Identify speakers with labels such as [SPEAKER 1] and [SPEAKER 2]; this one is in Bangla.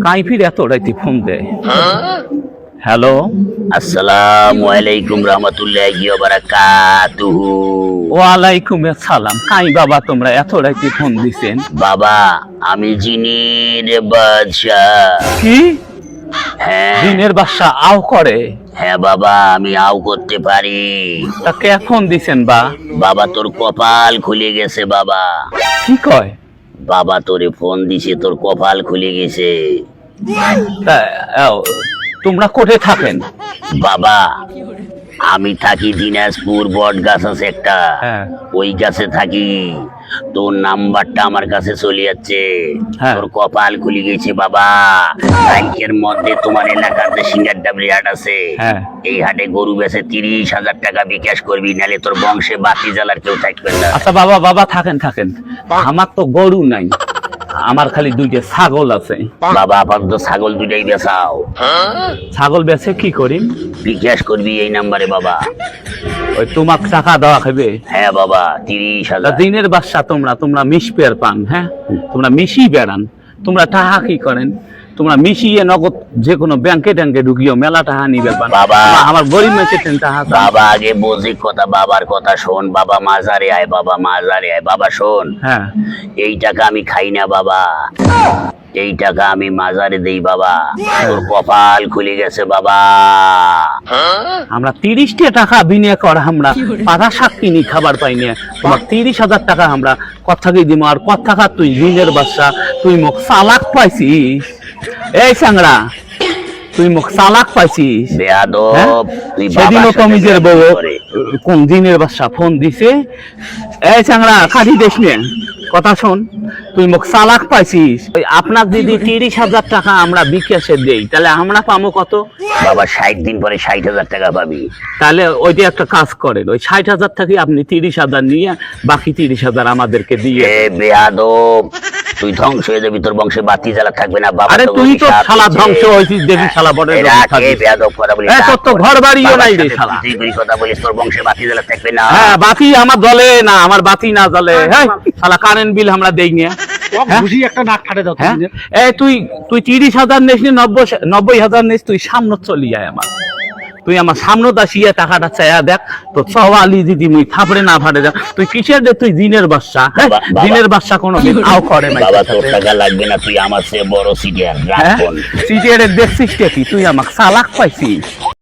[SPEAKER 1] কাইফির এত রাইতে ফোন দেয়। হ্যালো,
[SPEAKER 2] আসসালামু আলাইকুম রহমতুল্লাহি ওয়া বারাকাতুহু।
[SPEAKER 1] ওয়ালাইকুম আসসালাম। কাই বাবা তোমরা এত রাইতে ফোন দিছেন?
[SPEAKER 2] বাবা আমি জিনের বাদশা।
[SPEAKER 1] কি
[SPEAKER 2] হ্যাঁ
[SPEAKER 1] দিনের বাসা আও করে?
[SPEAKER 2] হ্যাঁ বাবা আমি আও করতে পারি।
[SPEAKER 1] তা কে ফোন দিছেন বা?
[SPEAKER 2] বাবা তোর কপাল খুলে গেছে বাবা।
[SPEAKER 1] কি কয়?
[SPEAKER 2] বাবা তোরে ফোন দিছে, তোর কপাল খুলে গেছে।
[SPEAKER 1] তা তোমরা কোথায় থাকেন?
[SPEAKER 2] বাবা আমি থাকি দিনাজপুর, বট গাছ আছে একটা,
[SPEAKER 1] হ্যাঁ।
[SPEAKER 2] ওই গাছে থাকি। তোর নাম্বারটা আমার কাছে চলে যাচ্ছে।
[SPEAKER 1] হ্যাঁ।
[SPEAKER 2] তোর কপাল খুলে গেছে বাবা। ব্যাংকের মধ্যে তোমার এলাকার যে সিঙ্গার ডাবলি হাট আছে,
[SPEAKER 1] হ্যাঁ।
[SPEAKER 2] এই হাটে গরু বেচে 30,000 টাকা বিকাশ করবি, নালে তোর বংশে বাতি জ্বালার কেউ থাকবে না।
[SPEAKER 1] আচ্ছা বাবা বাবা থাকেন থাকেন, আমার তো গরু নাই, আমার খালি দুইটা ছাগল আছে।
[SPEAKER 2] বাবা আপাতত ছাগল দুটাই বেচাও,
[SPEAKER 1] ছাগল বেচে কি করি?
[SPEAKER 2] বিকাশ করবি এই নাম্বারে বাবা।
[SPEAKER 1] ওই তোমাক টাকা দেওয়া খাবে?
[SPEAKER 2] হ্যাঁ বাবা
[SPEAKER 1] তা
[SPEAKER 2] 30,000।
[SPEAKER 1] দিনের বাসা তোমরা মিশ পেয়ার পান, হ্যাঁ তোমরা মিশি বেড়ান, তোমরা টাকা কি করেন? তোমরা মিশিয়ে নগদ যে কোনো ব্যাংকে ট্যাঙ্কে ঢুকিও মেলা টাকা নিবে পান।
[SPEAKER 2] বাবা।
[SPEAKER 1] আমার গরিব মেয়েছে টাকা।
[SPEAKER 2] বাবা আগে বুঝি কথা, বাবার কথা শোন। বাবা মাজারে আয়, বাবা মাজারে আয়। বাবা শোন,
[SPEAKER 1] হ্যাঁ
[SPEAKER 2] এই টাকা আমি খাই না বাবা, এই টাকা আমি মাজারে দেই বাবা। তোর কপাল খুলে গেছে বাবা।
[SPEAKER 1] আমরা 30টা টাকা বিনিয়োগ করা, আমরা পাতা শাক কিনি খাবার পাই না। তোমার 30,000 টাকা আমরা কথা কি দিব? আর কথা খা তুই দিনের বাসা, তুই মুখ চালাক পাইছিস। এই সাংরা তুই মুখ চালাক পাইছিস।
[SPEAKER 2] বেয়াদব,
[SPEAKER 1] হ্যাঁ?
[SPEAKER 2] তুই
[SPEAKER 1] সেদিনও
[SPEAKER 2] বাবার সাথে
[SPEAKER 1] কমিজের বউ
[SPEAKER 2] বেয়াদবি করে।
[SPEAKER 1] কোন দিনের বাসা ফোন দিছে। এই চাংড়া খালি দেশ নে, কথা শোন, তুই মুখ চালাক পাইছিস। ওই আপনার যদি 30,000 টাকা আমরা বিকাশে দেই, তাহলে আমরা পাবো কত?
[SPEAKER 2] বাবা 60 দিন পরে 60,000 টাকা পাবি।
[SPEAKER 1] তাহলে ওইটা একটা কাজ করেন, ওই 60,000 থেকে আপনি 30,000 নিয়ে বাকি 30,000 আমাদেরকে দিয়ে।
[SPEAKER 2] এ বেয়াদব, তুই ধ্বংস হয়ে যাবি, তোর বংশে বাতি জ্বালা থাকবে না বাবা।
[SPEAKER 1] আরে
[SPEAKER 2] তোকে
[SPEAKER 1] তুই তো
[SPEAKER 2] অভিশাপ
[SPEAKER 1] শালা
[SPEAKER 2] দিচ্ছে।
[SPEAKER 1] ধ্বংস হয়েছিস, দেখি শালা বড়
[SPEAKER 2] এরা কে বেয়াদব কথা বলিস?
[SPEAKER 1] তোর তো ঘর বাড়িও নাই রে
[SPEAKER 2] বাবার সাথে
[SPEAKER 1] শালা।
[SPEAKER 2] তুই তুই কথা বলিস, তোর বংশে বাতি জ্বালা থাকবে না।
[SPEAKER 1] হ্যাঁ বাতি আমার জ্বলে না, আমার বাতি না জ্বলে। হ্যাঁ শালা কারেন্ট বিল আমরা দেই না।
[SPEAKER 3] বুঝি একটা নাক ফাটে দাও
[SPEAKER 1] হ্যাঁ তুই 30,000 নিস নি, 90,000 নিস, তুই সামনে চলি যায় আমার। তুই আমার সামনে দাসিয়ে টাকাটা চাইয়া দেখ, তো সওয়ালি যদি মুই থাপড়ে না ফাটে যা। তুই কিসের দে? তুই দিনের বাদশা। হ্যাঁ
[SPEAKER 2] বাবা।
[SPEAKER 1] দিনের বাদশা কোনো দিন আও করে না।
[SPEAKER 2] বাবা তোর টাকা লাগবে না, তুই আমার চেয়ে বড় সিটিয়ার। রাখ
[SPEAKER 1] হ্যাঁ
[SPEAKER 2] ফোন।
[SPEAKER 1] সিটিয়ারে দেখছিস কি? তুই আমাকে চালাক পাইছিস।